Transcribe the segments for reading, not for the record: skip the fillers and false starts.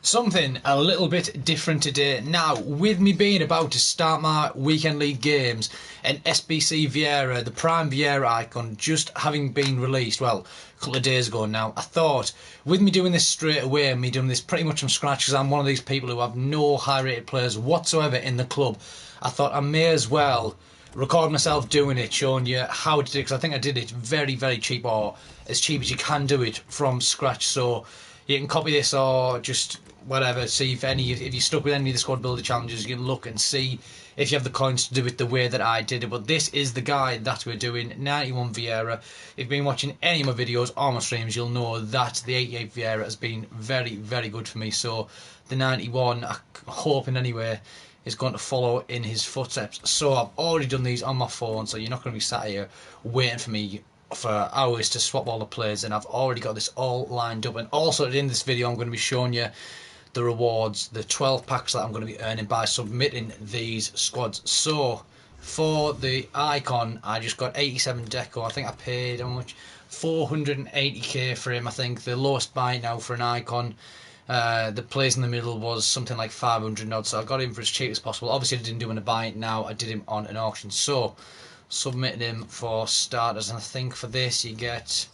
Something a little bit different today. Now, with me being about to start my weekend league games and SBC Vieira, the prime Vieira icon, just having been released, well, a couple of days ago now, I thought, with me doing this straight away and me doing this pretty much from scratch, because I'm one of these people who have no high rated players whatsoever in the club, I thought I may as well record myself doing it, showing you how to do it, because I think I did it very, very cheap, or as cheap as you can do it from scratch. So you can copy this or just whatever, see if you're stuck with any of the squad builder challenges, you can look and see if you have the coins to do it the way that I did it. But this is the guide that we're doing, 91 Vieira. If you've been watching any of my videos or my streams, you'll know that the 88 Vieira has been very, very good for me. So the 91, I'm hoping anyway, is going to follow in his footsteps. So I've already done these on my phone, so you're not going to be sat here waiting for me for hours to swap all the players, and I've already got this all lined up. And also in this video I'm going to be showing you the rewards, the 12 packs that I'm going to be earning by submitting these squads. So for the icon, I just got 87 deco. I think I paid how much? 480k for him. I think the lowest buy now for an icon. The place in the middle was something like 500 odd, so I got him for as cheap as possible. Obviously I didn't do him in a buy now, I did him on an auction. So submitted him for starters, and I think for this you get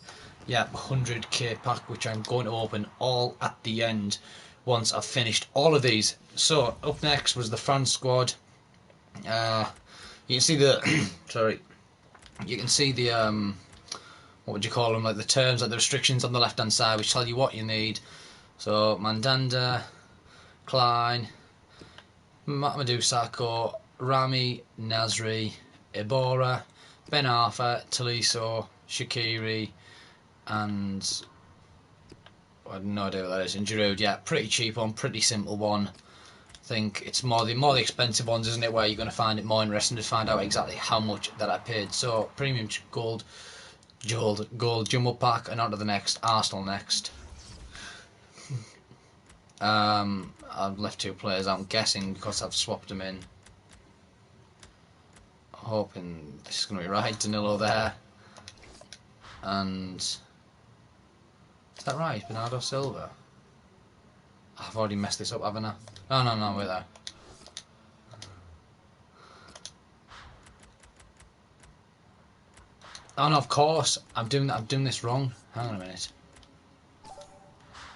100k pack, which I'm going to open all at the end once I've finished all of these. So up next was the France squad. You can see the sorry, you can see the what would you call them, like the terms, like the restrictions on the left hand side, which tell you what you need. So Mandanda, Klein, Mamadou Sakho, Rami, Nasri, Ibora, Ben Arfa, Tolisso, Shaqiri, and I have no idea what that is. And Giroud, yeah, pretty cheap one, pretty simple one. I think it's more the expensive ones, isn't it, where you're going to find it more interesting to find out exactly how much that I paid. So premium gold jumbo pack, and on to the next. Arsenal next. I've left two players, I'm guessing, because I've swapped them in. Hoping this is going to be right. Danilo there. And is that right? Bernardo Silva? I've already messed this up, haven't I? No, wait there. Oh no, of course. I'm doing this wrong. Hang on a minute.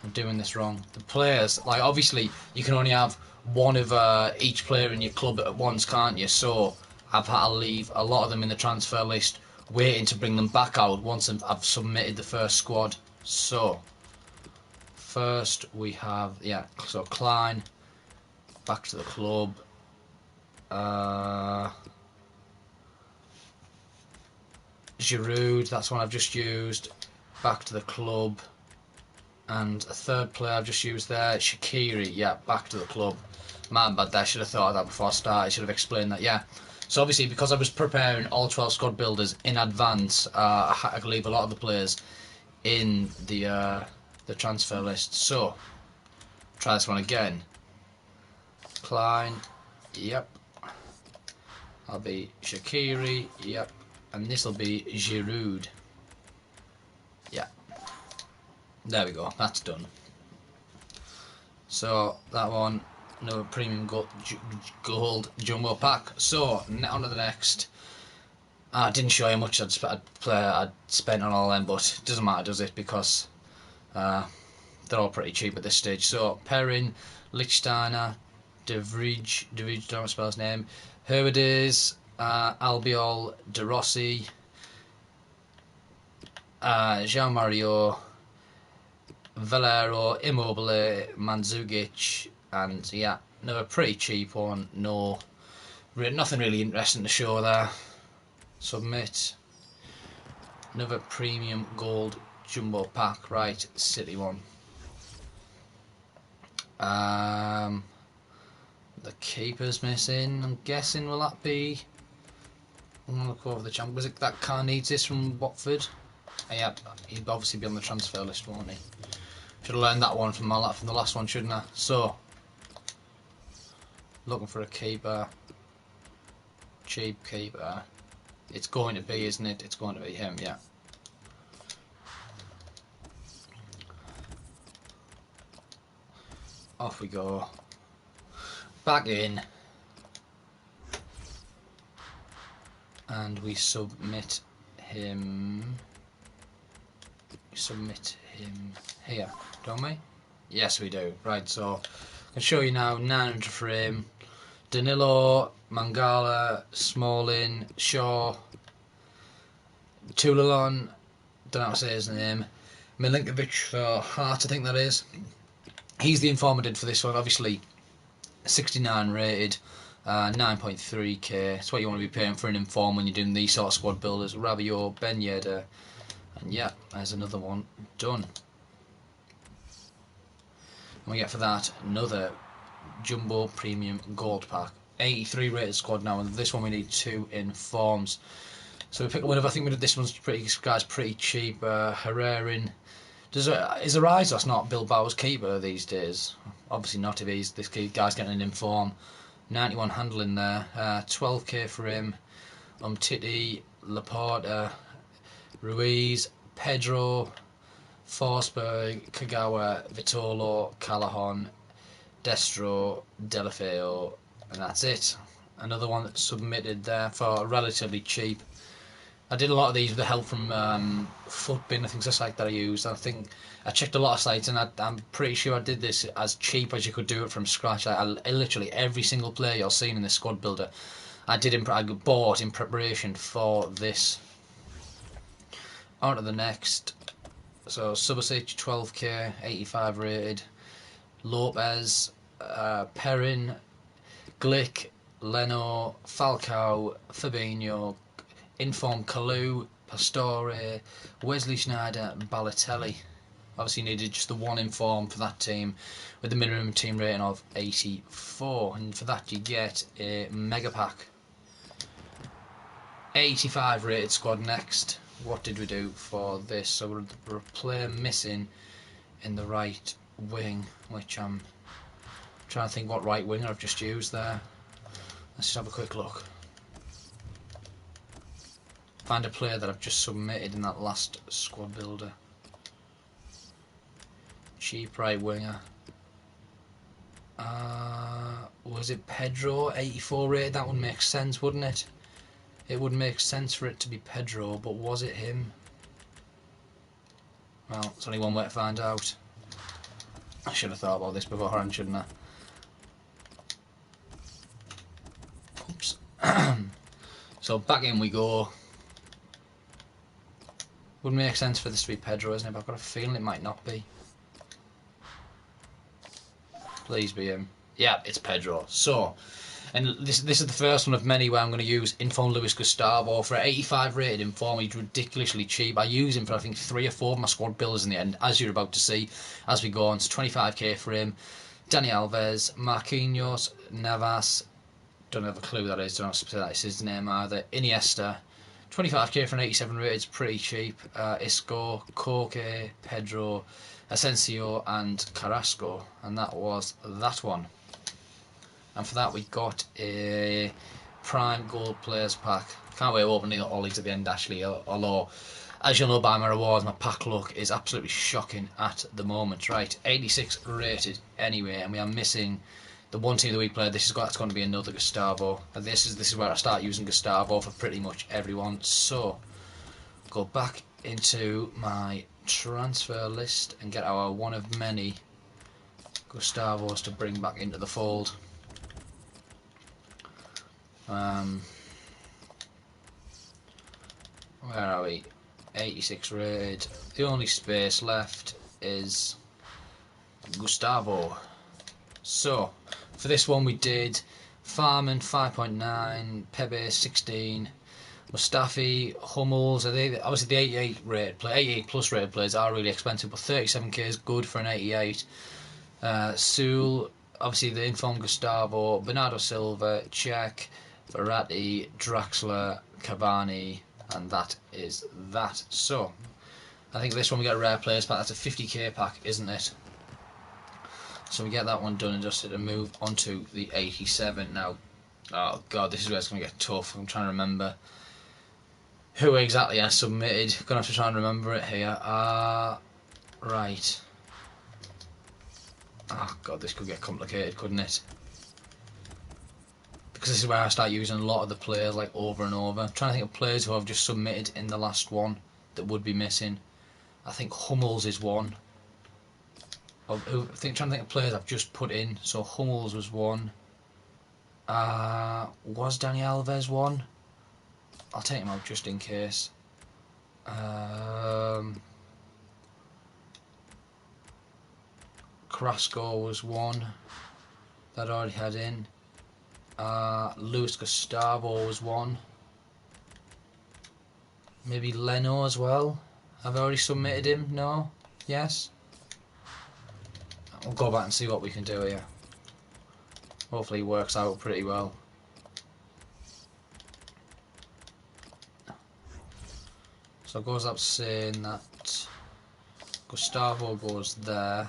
I'm doing this wrong. The players, like, obviously you can only have one of each player in your club at once, can't you? So I've had to leave a lot of them in the transfer list, waiting to bring them back out once I've submitted the first squad. So first we have, so Klein, back to the club. Giroud, that's one I've just used, back to the club. And a third player I've just used there, Shaqiri, yeah, back to the club. My bad there, I should have thought of that before I started, I should have explained that, yeah. So obviously, because I was preparing all 12 squad builders in advance, I had to leave a lot of the players in the transfer list. So, try this one again. Klein, yep. I'll be Shaqiri, yep. And this will be Giroud. Yeah. There we go, that's done. So that one, another premium gold jumbo pack. So on to the next. I didn't show you how much I'd spent on all them, but it doesn't matter, does it? Because they're all pretty cheap at this stage. So Perrin, Lichtsteiner, De Vrij, don't know how to spell his name, Herbides, Albiol, De Rossi, Jean Mario, Valero, Immobile, Mandzukic, and yeah, another pretty cheap one. Nothing really interesting to show there. Submit. Another premium gold jumbo pack, right? City one. The keeper's missing. I'm guessing, will that be? I'm gonna look over the champ. Was it that car needs this from Watford? Yeah, he'd obviously be on the transfer list, won't he? Should have learned that one from the last one, shouldn't I? So, looking for a keeper. Cheap keeper. It's going to be, isn't it? It's going to be him, yeah. Off we go. Back in. And we submit him. We submit him here, don't we? Yes, we do. Right, so I can show you now 900 for him. Danilo, Mangala, Smalling, Shaw, Tulalon, don't know how to say his name, Milinkovic for Hart, I think that is. He's the informer did for this one, obviously 69 rated, 9.3k. It's what you want to be paying for an inform when you're doing these sort of squad builders. Rabiot, Ben Yedder, and yeah, there's another one done. And we get for that another Jumbo Premium Gold Pack. 83 rated squad now, and this one we need 2 informs. So we picked one of, I think we did this one's pretty cheap. Herrerin. Is Arizos not Bilbao's keeper these days? Obviously not if this guy's getting an inform. 91 handling there. 12k for him. Titi, Laporta, Ruiz, Pedro, Forsberg, Kagawa, Vitolo, Callahan, Destro, Delafeo, and that's it. Another one that's submitted there for relatively cheap. I did a lot of these with the help from Footbin and things just like that I used. I think I checked a lot of sites, and I'm pretty sure I did this as cheap as you could do it from scratch. I literally every single player you're seeing in this squad builder, I bought in preparation for this. On to the next. So Subasic 12k, 85 rated. Lopez, Perrin, Glick, Leno, Falcao, Fabinho, Inform Kalou, Pastore, Wesley Schneider, Balotelli. Obviously needed just the one inform for that team with the minimum team rating of 84, and for that you get a mega pack. 85 rated squad next. What did we do for this? So we're a player missing in the right wing, which I'm trying to think what right winger I've just used there. Let's just have a quick look. Find a player that I've just submitted in that last squad builder. Cheap right winger. Was it Pedro, 84 rated? That would make sense, wouldn't it? It would make sense for it to be Pedro, but was it him? Well, there's only one way to find out. I should have thought about this beforehand, shouldn't I? Oops. So back in we go. Would make sense for this to be Pedro, isn't it? But I've got a feeling it might not be. Please be him. Yeah, it's Pedro. So, and this is the first one of many where I'm going to use Inform Luis Gustavo for 85 rated Inform. He's ridiculously cheap. I use him for I think 3 or 4 of my squad builders in the end, as you're about to see as we go on. It's 25k for him. Dani Alves, Marquinhos, Navas. Don't have a clue who that is. Don't know if that's his name either. Iniesta. 25k for an 87 rated is pretty cheap. Isco, Koke, Pedro, Asensio and Carrasco, and that was that one. And for that we got a Prime Gold Players pack. Can't wait opening all these at the end actually, although as you'll know by my rewards, my pack luck is absolutely shocking at the moment. Right, 86 rated anyway, and we are missing the one team of the week player. That's going to be another Gustavo. And this is where I start using Gustavo for pretty much everyone. So go back into my transfer list and get our one of many Gustavos to bring back into the fold. Where are we? 86 rated. The only space left is Gustavo. So for this one we did Farman 5.9, Pepe 16, Mustafi, Hummels. Obviously the 88 rated play, 88 plus rated players are really expensive, but 37k is good for an 88. Sewell, obviously the informed Gustavo, Bernardo Silva, Cech, Verratti, Draxler, Cavani, and that is that. So I think this one we get a rare players pack. That's a 50k pack, isn't it? So we get that one done and dusted and move on to the 87 now. Oh god, this is where it's going to get tough. I'm trying to remember who exactly I submitted. Gonna have to try and remember it here. Right. Oh god, this could get complicated, couldn't it? Because this is where I start using a lot of the players like over and over. I'm trying to think of players who I've just submitted in the last one that would be missing. I think Hummels is one. Trying to think of players I've just put in. So Hummels was one. Was Dani Alves one? I'll take him out just in case. Carrasco was one that I already had in. Luis Gustavo was one. Maybe Leno as well. Have I already submitted him? No? Yes? We'll go back and see what we can do here. Hopefully it works out pretty well. So it goes up saying that Gustavo goes there.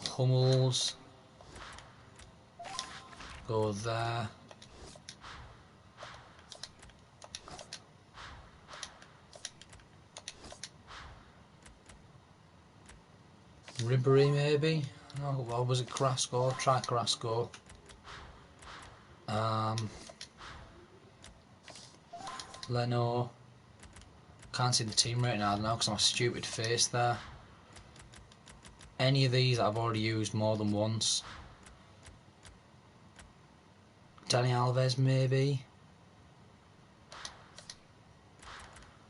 Hummels go there. Ribery maybe? No, or was it Carrasco? Try Carrasco. Leno. Can't see the team right now because I'm a stupid face there. Any of these I've already used more than once. Dani Alves maybe.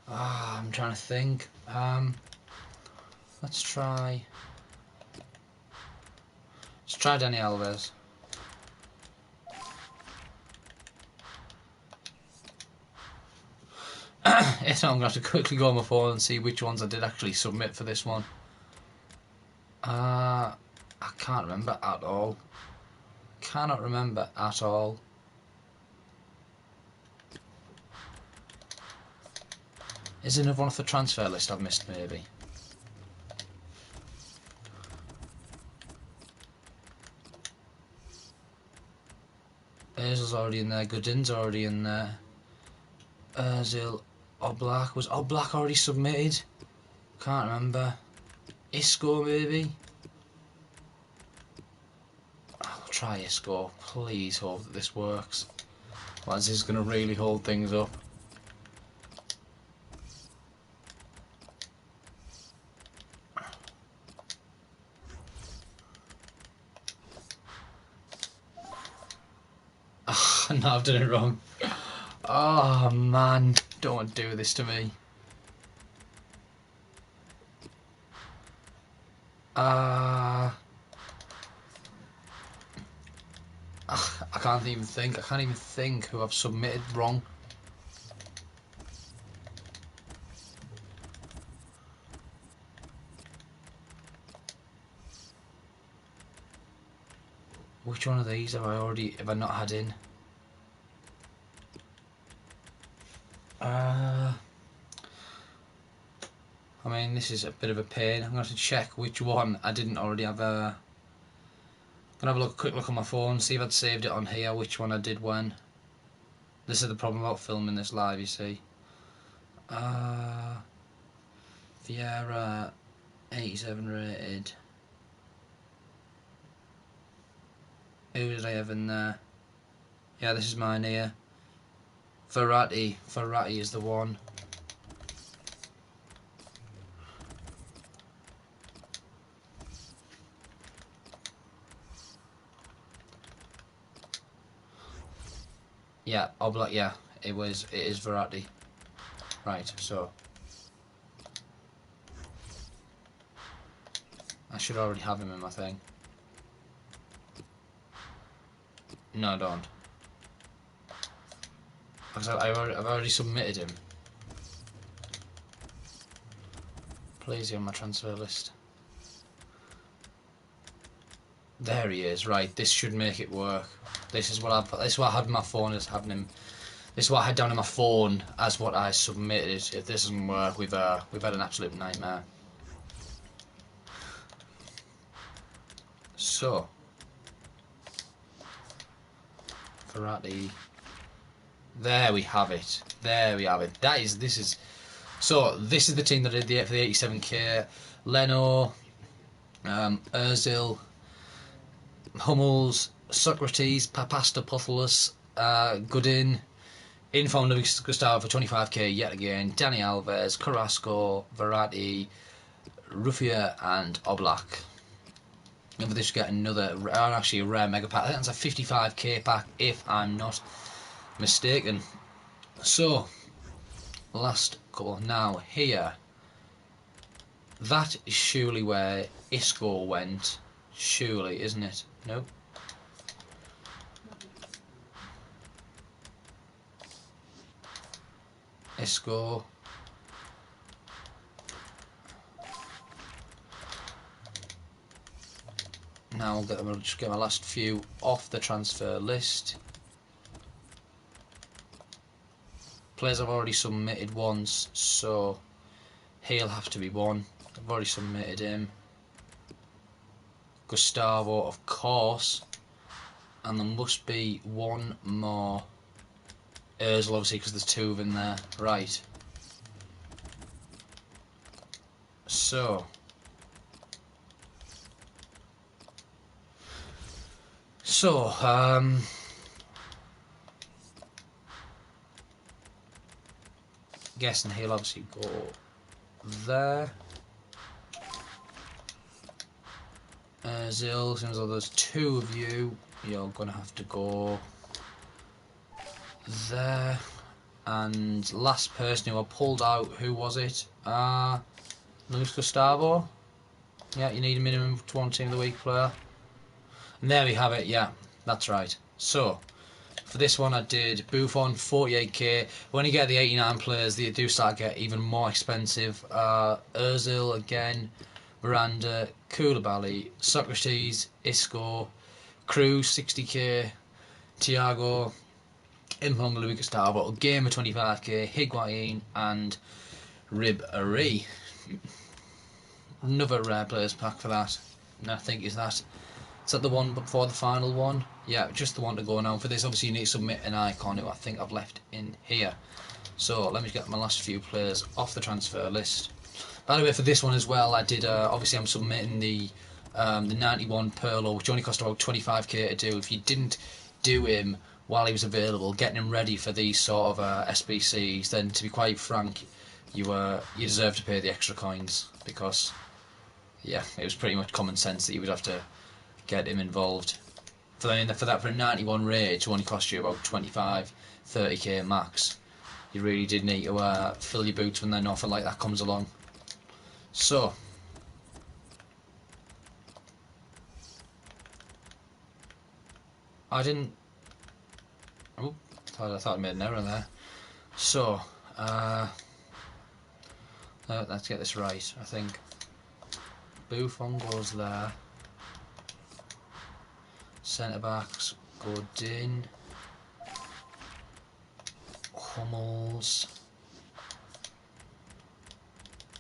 I'm trying to think. Let's try Dani Alves. If not, I'm going to have to quickly go on my phone and see which ones I did actually submit for this one. I can't remember at all. Cannot remember at all. Is there another one off the transfer list I've missed maybe? Ozil's already in there, Godin's already in there. Ozil, Oblak, was Oblak already submitted? Can't remember. Isco maybe? I'll try Isco, please hope that this works. Otherwise this is going to really hold things up. No, I've done it wrong. Oh man, don't do this to me. I can't even think. I can't even think who I've submitted wrong. Which one of these have I not had in? I mean, this is a bit of a pain. I'm going to have to check which one I didn't already have. I'm going to have a quick look on my phone, see if I'd saved it on here, which one I did when. This is the problem about filming this live, you see. Vieira, 87 rated. Who did I have in there? Yeah, this is mine here. Verratti is the one. Yeah, Oblak, yeah, it is Verratti. Right, so I should already have him in my thing. No, I don't. Because I've already submitted him. Please, on my transfer list. There he is. Right, this should make it work. This is what I had in my phone as having him. This is what I had down in my phone as what I submitted. If this doesn't work, we've had an absolute nightmare. So, Verratti. There we have it. There we have it. This is So this is the team that I did for the 87k. Leno, Ozil, Hummels, Socrates, Papastopoulos, Godin, Inform Luis Gustavo for 25k yet again, Dani Alves, Carrasco, Verratti, Rufia and Oblak. And for this you get another, actually a rare mega pack. I think that's a 55k pack if I'm not mistaken. So, last couple. Now here, that is surely where Isco went. Surely, isn't it? No. Isco. Now I'll just get my last few off the transfer list. Players I've already submitted once, so he'll have to be one. I've already submitted him. Gustavo, of course. And there must be one more. Ozil, obviously, because there's two of them there. Right. So. Guessing he'll obviously go there. Ozil, seems like there's two of you, you're going to have to go there. And last person who I pulled out, who was it? Luis Gustavo. Yeah, you need a minimum to one team of the week player. And there we have it, yeah, that's right. So, for this one I did Buffon, 48k. When you get the 89 players, they do start to get even more expensive. Ozil again, Miranda, Koulibaly, Socrates, Isco, Cruz, 60k, Thiago, Impong, Luis Gustavo, Gamer, 25k, Higuain, and Ribéry. Another rare players pack for that. And I think is that the one before the final one? Yeah, just the one to go now. For this, obviously, you need to submit an icon who I think I've left in here. So let me get my last few players off the transfer list. By the way, for this one as well, I did. Obviously, I'm submitting the 91 Perlo, which only cost about 25k to do. If you didn't do him while he was available, getting him ready for these sort of SBCs, then to be quite frank, you deserve to pay the extra coins because, yeah, it was pretty much common sense that you would have to get him involved. For a 91 rate, to only cost you about 25, 30k max. You really did need to fill your boots when an offer like that comes along. So, I didn't. Oh, I thought I made an error there. So, let's get this right. I think Buffon goes there. Centre backs, Godin, Hummels.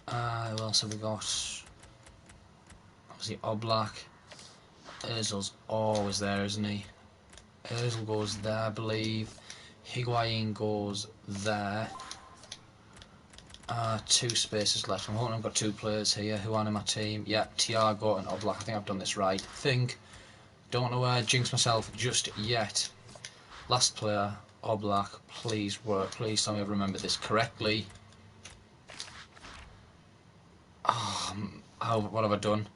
Who else have we got? Obviously Oblak. Ozil's always there, isn't he? Ozil goes there, I believe. Higuain goes there. Two spaces left. I'm hoping I've got two players here who aren't in my team. Yeah, Thiago and Oblak. I think I've done this right. Don't know where I jinx myself just yet. Last player, Oblak. Please work. Please tell me I've remembered this correctly. What have I done?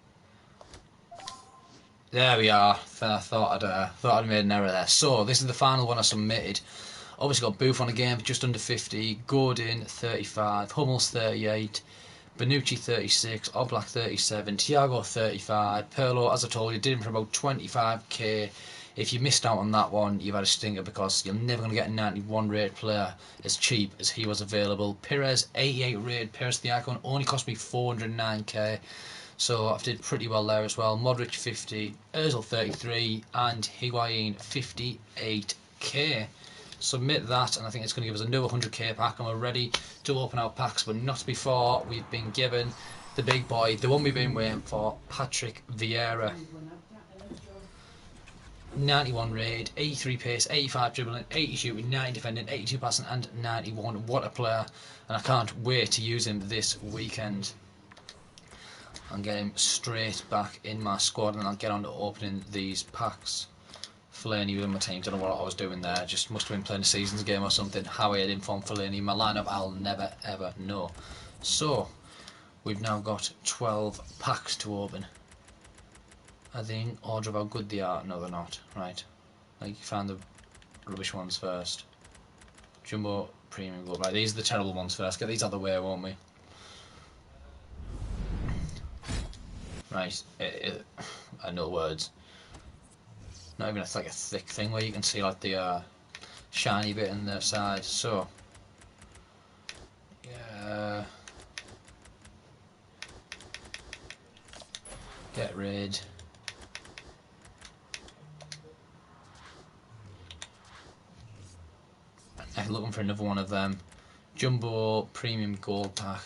There we are. I thought I'd made an error there. So this is the final one I submitted. Obviously got Buffon again for just under 50, Godin 35, Hummels 38, Bonucci 36, Oblak 37, Thiago 35, Perlo, as I told you, did him for about 25k. If you missed out on that one, you've had a stinker because you're never going to get a 91 rated player as cheap as he was available. Perez 88 rated, Perez the icon, only cost me 409k. So I did pretty well there as well. Modric 50, Ozil 33, and Higuain 58k. Submit that, and I think it's going to give us another 100k pack, and we're ready to open our packs, but not before we've been given the big boy, the one we've been waiting for, Patrick Vieira. 91 raid, 83 pace, 85 dribbling, 80 shooting, 90 defending, 82 passing and 91. What a player, and I can't wait to use him this weekend and get him straight back in my squad, and I'll get on to opening these packs. Fellaini with my team, don't know what I was doing there, just must have been playing a seasons game or something. How I had informed Fellaini, my lineup I'll never ever know. So, we've now got 12 packs to open. Are they in order of how good they are? No, they're not. Right. Like, you found the rubbish ones first. Jumbo, Premium Gold. Right, these are the terrible ones first. Get these out of the way, won't we? Right. No words. Not even like a thick thing where you can see like the shiny bit in the side. So, yeah. Get rid. I'm looking for another one of them. Jumbo Premium Gold Pack.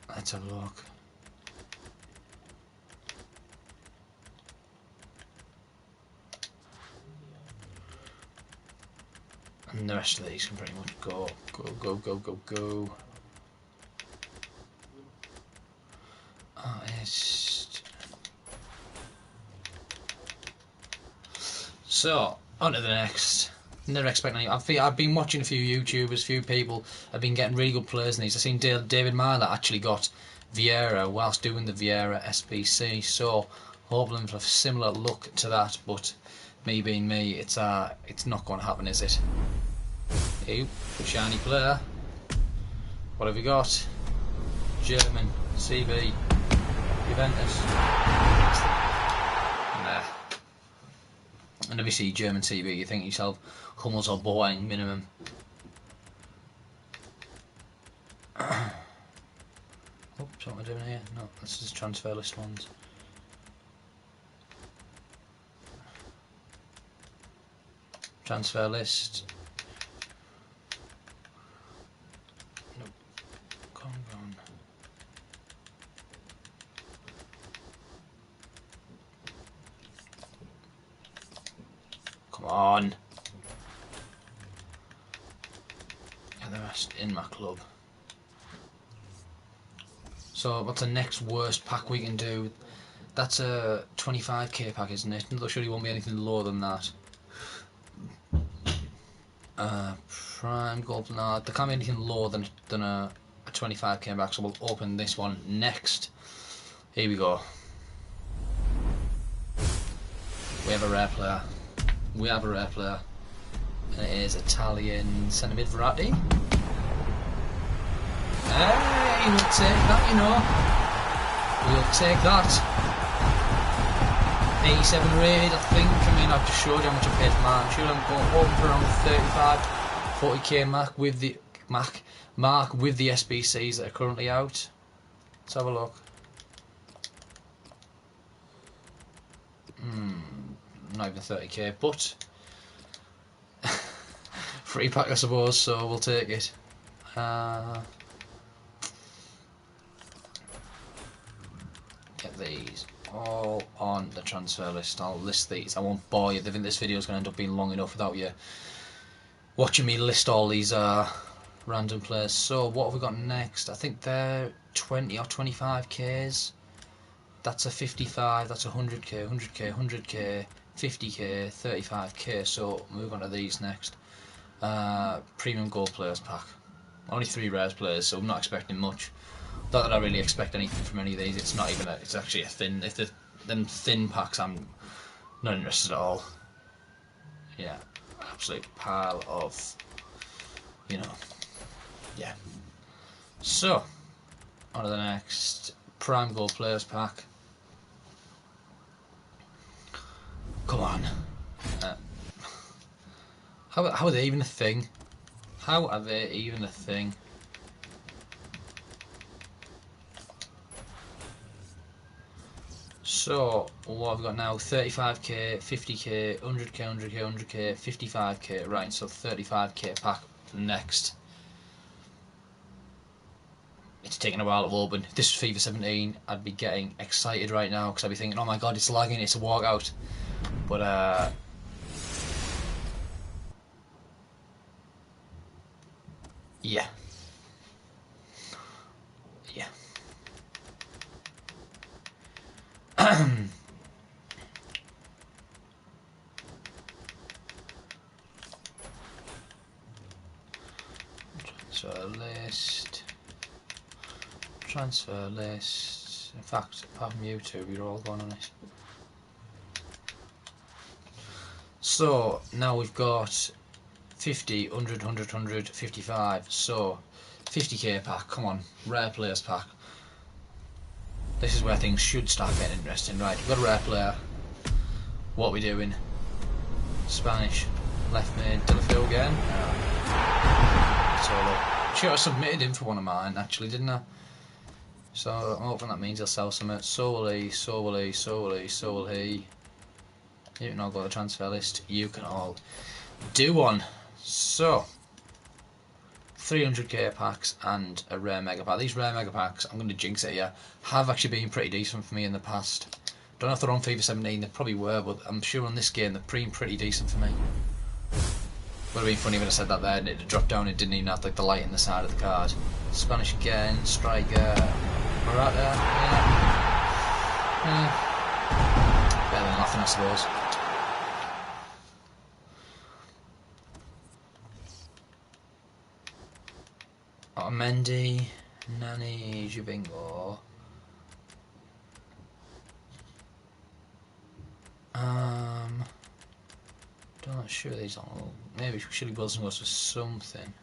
Let's have a look. And the rest of these can pretty much go. Oh, so, on to the next. Never expecting any. I've been watching a few YouTubers, a few people have been getting really good players in these. I've seen David Myler actually got Vieira whilst doing the Vieira SBC, so hoping for a similar look to that, but me being me, it's not going to happen, is it? Ew, shiny player. What have we got? German, CB, Juventus. Nah. Whenever you see German CB, you think to yourself, Hummels or Boeing minimum. Oops, what am I doing here? No, this is transfer list ones. Transfer list. Nope. Come on. Come on. And the rest in my club. So what's the next worst pack we can do? That's a 25k pack, isn't it? There surely won't be anything lower than that. Prime Gold, no, there can't be anything lower than a 25k back, so we'll open this one next. Here we go. We have a rare player. And it is Italian centre mid Verratti. Hey, we'll take that, you know. We'll take that. 87 raid, I think. I mean, I've just showed you how much I paid for mine. I'm sure I'm going home for around 35, 40k mark with the SBCs that are currently out. Let's have a look. Not even 30k, but free pack, I suppose. So we'll take it. Get these all on the transfer list. I'll list these. I won't bore you. I think this video is going to end up being long enough without you watching me list all these random players. So what have we got next? I think they're 20 or 25k's. That's a 55. That's 100k, 100k, 100k, 50k, 35k. So move on to these next. Premium Gold Players pack. Only 3 rares players, so I'm not expecting much. Not that I really expect anything from any of these. It's not even it's actually a thin. If them thin packs, I'm not interested at all. Yeah, absolute pile of, you know, yeah. So on to the next Prime Gold Players pack. Come on. How are they even a thing? How are they even a thing? So what have we got now? 35k, 50k, 100k, 100k, 100k, 55k. Right, so 35k pack next. It's taking a while to open. If this was FIFA 17, I'd be getting excited right now because I'd be thinking, oh my god, it's lagging, it's a walkout. But yeah. Yeah. Transfer list. In fact, apart from you two, we're all going on it. So now we've got 50, 100, 100, 100, 55. So 50k pack. Come on, rare players pack. This is where things should start getting interesting. Right, we've got a rare player. What are we doing? Spanish left mid, Delafeu again. Solo. Sure, I submitted him for one of mine actually, didn't I? So I'm hoping that means he'll sell something. So will he, so will he, so will he, so will he. You can all go to the transfer list. You can all do one. So 300k packs and a rare mega pack. These rare mega packs, I'm going to jinx it here, have actually been pretty decent for me in the past. Don't know if they're on FIFA 17, they probably were, but I'm sure on this game they're pretty decent for me. Would have been funny when I said that there and it dropped down, it didn't even have like the light in the side of the card. Spanish again, striker, Morata, yeah. Better than nothing I suppose. Mendy, Nani, Jubingo. Not sure these are all. Maybe Shirley Wilson goes for something.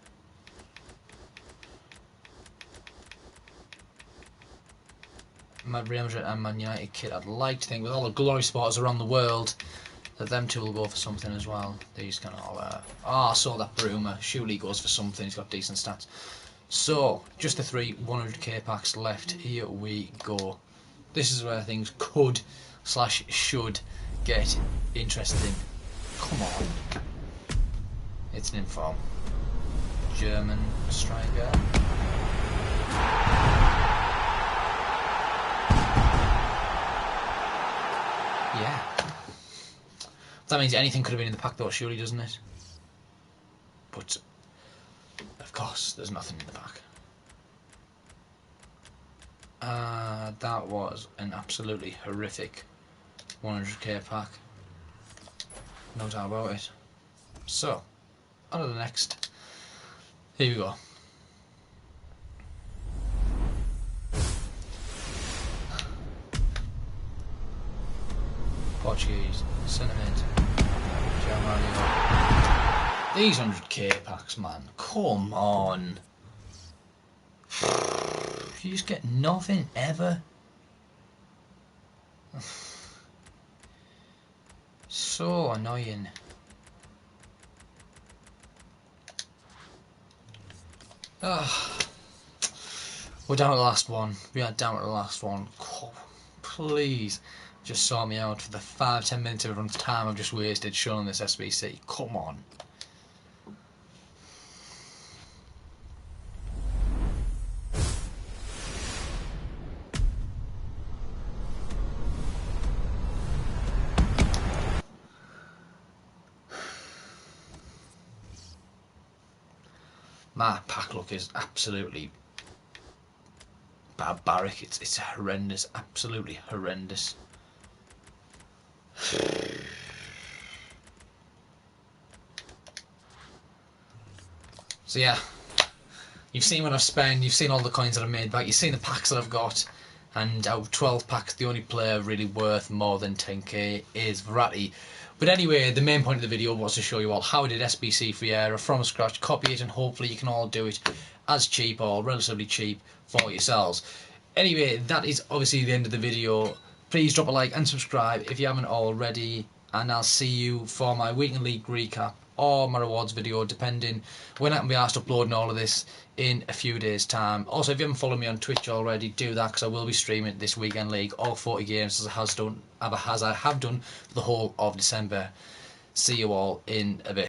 My Real Madrid and Man United kit, I'd like to think with all the glory spotters around the world that them two will go for something as well. These can all I saw that Bruma, surely goes for something, he's got decent stats. So just the 3 100k packs left. Here we go. This is where things could / should get interesting. Come on. It's an inform. German striker. Yeah. That means anything could have been in the pack though, surely, doesn't it? But of course, there's nothing in the pack. That was an absolutely horrific 100k pack. No doubt about it. So, on to the next. Here we go. Portuguese, centre mid, these 100k packs, man. Come on. You just get nothing ever. So annoying. We're down to the last one. We are down to the last one. Oh, please, just sort me out for the 5-10 minutes of everyone's time I've just wasted showing this SBC. Come on. My pack look is absolutely barbaric. It's horrendous, absolutely horrendous. So yeah, you've seen what I've spent, you've seen all the coins that I've made back, you've seen the packs that I've got, and out of 12 packs the only player really worth more than 10k is Verratti. But anyway, the main point of the video was to show you all how I did SBC Vieira from scratch, copy it, and hopefully you can all do it as cheap or relatively cheap for yourselves. Anyway, that is obviously the end of the video. Please drop a like and subscribe if you haven't already, and I'll see you for my weekend league recap or my rewards video, depending when I can be asked uploading all of this in a few days' time. Also, if you haven't followed me on Twitch already, do that, because I will be streaming this weekend league, all 40 games, as I have done for the whole of December. See you all in a bit.